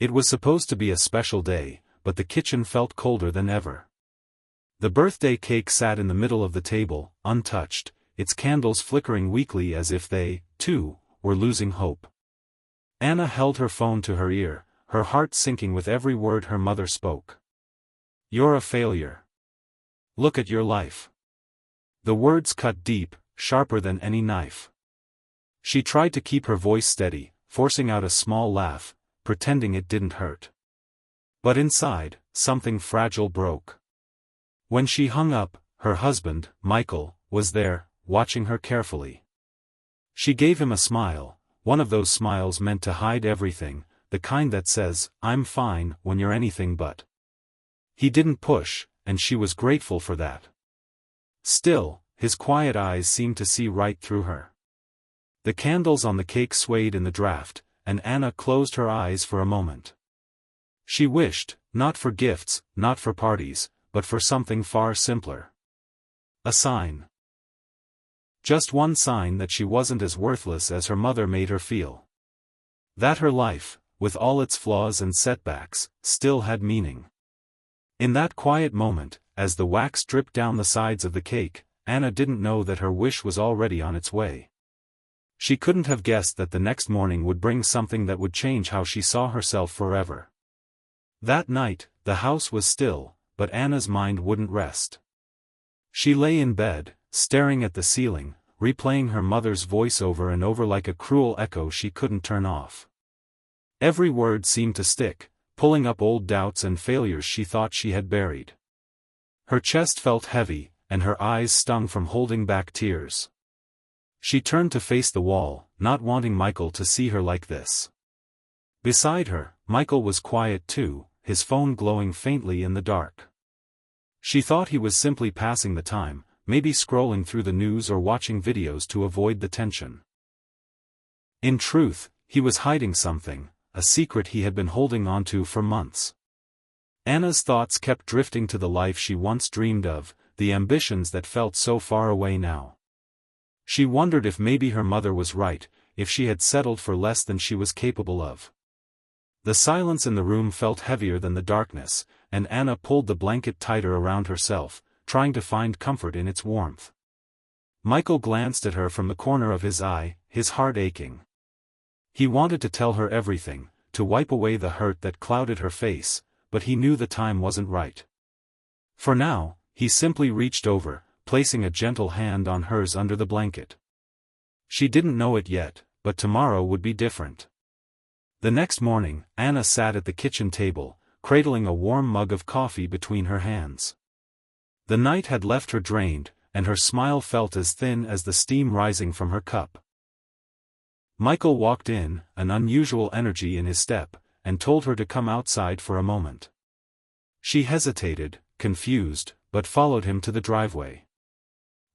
It was supposed to be a special day, but the kitchen felt colder than ever. The birthday cake sat in the middle of the table, untouched, its candles flickering weakly as if they, too, were losing hope. Anna held her phone to her ear, her heart sinking with every word her mother spoke. "You're a failure. Look at your life." The words cut deep, sharper than any knife. She tried to keep her voice steady, forcing out a small laugh, pretending it didn't hurt. But inside, something fragile broke. When she hung up, her husband, Michael, was there, watching her carefully. She gave him a smile, one of those smiles meant to hide everything, the kind that says, "I'm fine," when you're anything but. He didn't push, and she was grateful for that. Still, his quiet eyes seemed to see right through her. The candles on the cake swayed in the draft, and Anna closed her eyes for a moment. She wished, not for gifts, not for parties, but for something far simpler. A sign. Just one sign that she wasn't as worthless as her mother made her feel. That her life, with all its flaws and setbacks, still had meaning. In that quiet moment, as the wax dripped down the sides of the cake, Anna didn't know that her wish was already on its way. She couldn't have guessed that the next morning would bring something that would change how she saw herself forever. That night, the house was still, but Anna's mind wouldn't rest. She lay in bed, staring at the ceiling, replaying her mother's voice over and over like a cruel echo she couldn't turn off. Every word seemed to stick, pulling up old doubts and failures she thought she had buried. Her chest felt heavy, and her eyes stung from holding back tears. She turned to face the wall, not wanting Michael to see her like this. Beside her, Michael was quiet too, his phone glowing faintly in the dark. She thought he was simply passing the time, maybe scrolling through the news or watching videos to avoid the tension. In truth, he was hiding something, a secret he had been holding on to for months. Anna's thoughts kept drifting to the life she once dreamed of, the ambitions that felt so far away now. She wondered if maybe her mother was right, if she had settled for less than she was capable of. The silence in the room felt heavier than the darkness, and Anna pulled the blanket tighter around herself, trying to find comfort in its warmth. Michael glanced at her from the corner of his eye, his heart aching. He wanted to tell her everything, to wipe away the hurt that clouded her face, but he knew the time wasn't right. For now, he simply reached over, placing a gentle hand on hers under the blanket. She didn't know it yet, but tomorrow would be different. The next morning, Anna sat at the kitchen table, cradling a warm mug of coffee between her hands. The night had left her drained, and her smile felt as thin as the steam rising from her cup. Michael walked in, an unusual energy in his step, and told her to come outside for a moment. She hesitated, confused, but followed him to the driveway.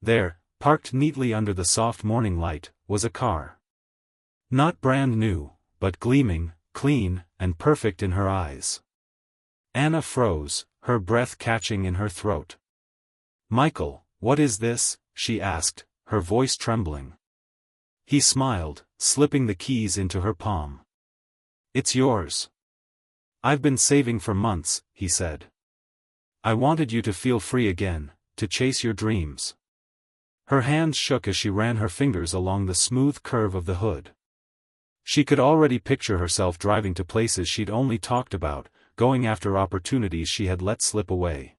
There, parked neatly under the soft morning light, was a car. Not brand new, but gleaming, clean, and perfect in her eyes. Anna froze, her breath catching in her throat. "Michael, what is this?" she asked, her voice trembling. He smiled, slipping the keys into her palm. "It's yours. I've been saving for months," he said. "I wanted you to feel free again, to chase your dreams." Her hands shook as she ran her fingers along the smooth curve of the hood. She could already picture herself driving to places she'd only talked about, going after opportunities she had let slip away.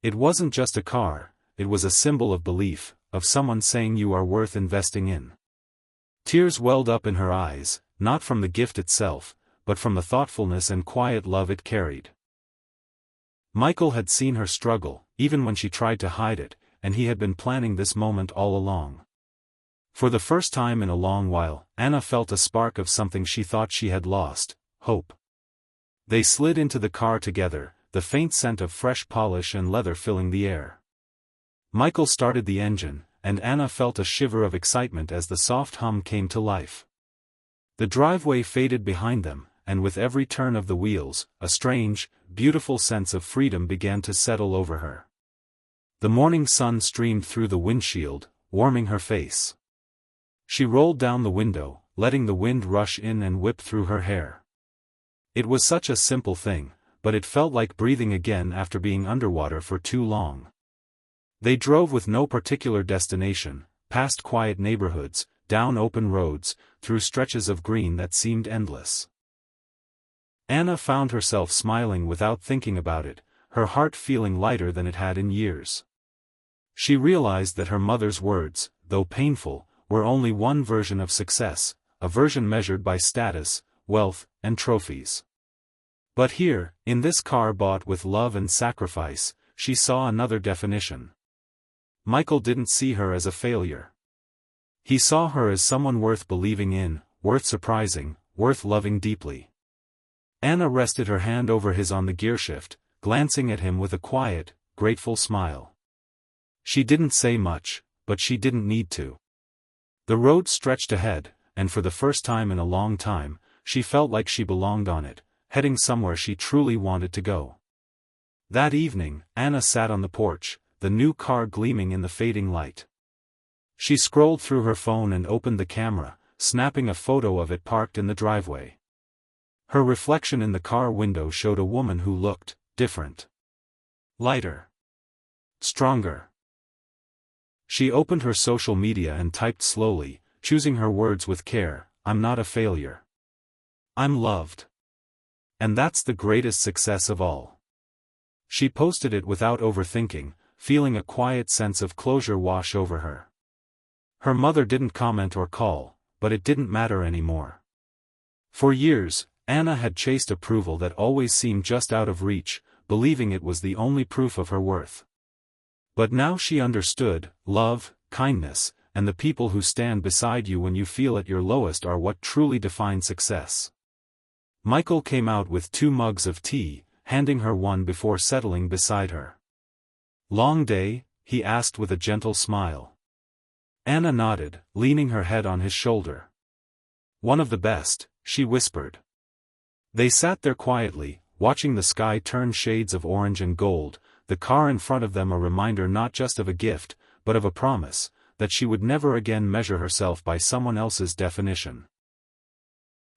It wasn't just a car, it was a symbol of belief, of someone saying you are worth investing in. Tears welled up in her eyes, not from the gift itself, but from the thoughtfulness and quiet love it carried. Michael had seen her struggle, even when she tried to hide it, and he had been planning this moment all along. For the first time in a long while, Anna felt a spark of something she thought she had lost, hope. They slid into the car together, the faint scent of fresh polish and leather filling the air. Michael started the engine, and Anna felt a shiver of excitement as the soft hum came to life. The driveway faded behind them, and with every turn of the wheels, a strange, beautiful sense of freedom began to settle over her. The morning sun streamed through the windshield, warming her face. She rolled down the window, letting the wind rush in and whip through her hair. It was such a simple thing, but it felt like breathing again after being underwater for too long. They drove with no particular destination, past quiet neighborhoods, down open roads, through stretches of green that seemed endless. Anna found herself smiling without thinking about it, her heart feeling lighter than it had in years. She realized that her mother's words, though painful, were only one version of success, a version measured by status, wealth, and trophies. But here, in this car bought with love and sacrifice, she saw another definition. Michael didn't see her as a failure. He saw her as someone worth believing in, worth surprising, worth loving deeply. Anna rested her hand over his on the gearshift, glancing at him with a quiet, grateful smile. She didn't say much, but she didn't need to. The road stretched ahead, and for the first time in a long time, she felt like she belonged on it, heading somewhere she truly wanted to go. That evening, Anna sat on the porch, the new car gleaming in the fading light. She scrolled through her phone and opened the camera, snapping a photo of it parked in the driveway. Her reflection in the car window showed a woman who looked different. Lighter. Stronger. She opened her social media and typed slowly, choosing her words with care, "I'm not a failure. I'm loved. And that's the greatest success of all." She posted it without overthinking, feeling a quiet sense of closure wash over her. Her mother didn't comment or call, but it didn't matter anymore. For years, Anna had chased approval that always seemed just out of reach, believing it was the only proof of her worth. But now she understood, love, kindness, and the people who stand beside you when you feel at your lowest are what truly define success. Michael came out with 2 mugs of tea, handing her one before settling beside her. "Long day?" he asked with a gentle smile. Anna nodded, leaning her head on his shoulder. "One of the best," she whispered. They sat there quietly, watching the sky turn shades of orange and gold, the car in front of them a reminder not just of a gift, but of a promise, that she would never again measure herself by someone else's definition.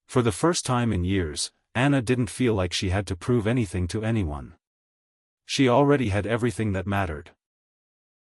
For the first time in years, Anna didn't feel like she had to prove anything to anyone. She already had everything that mattered.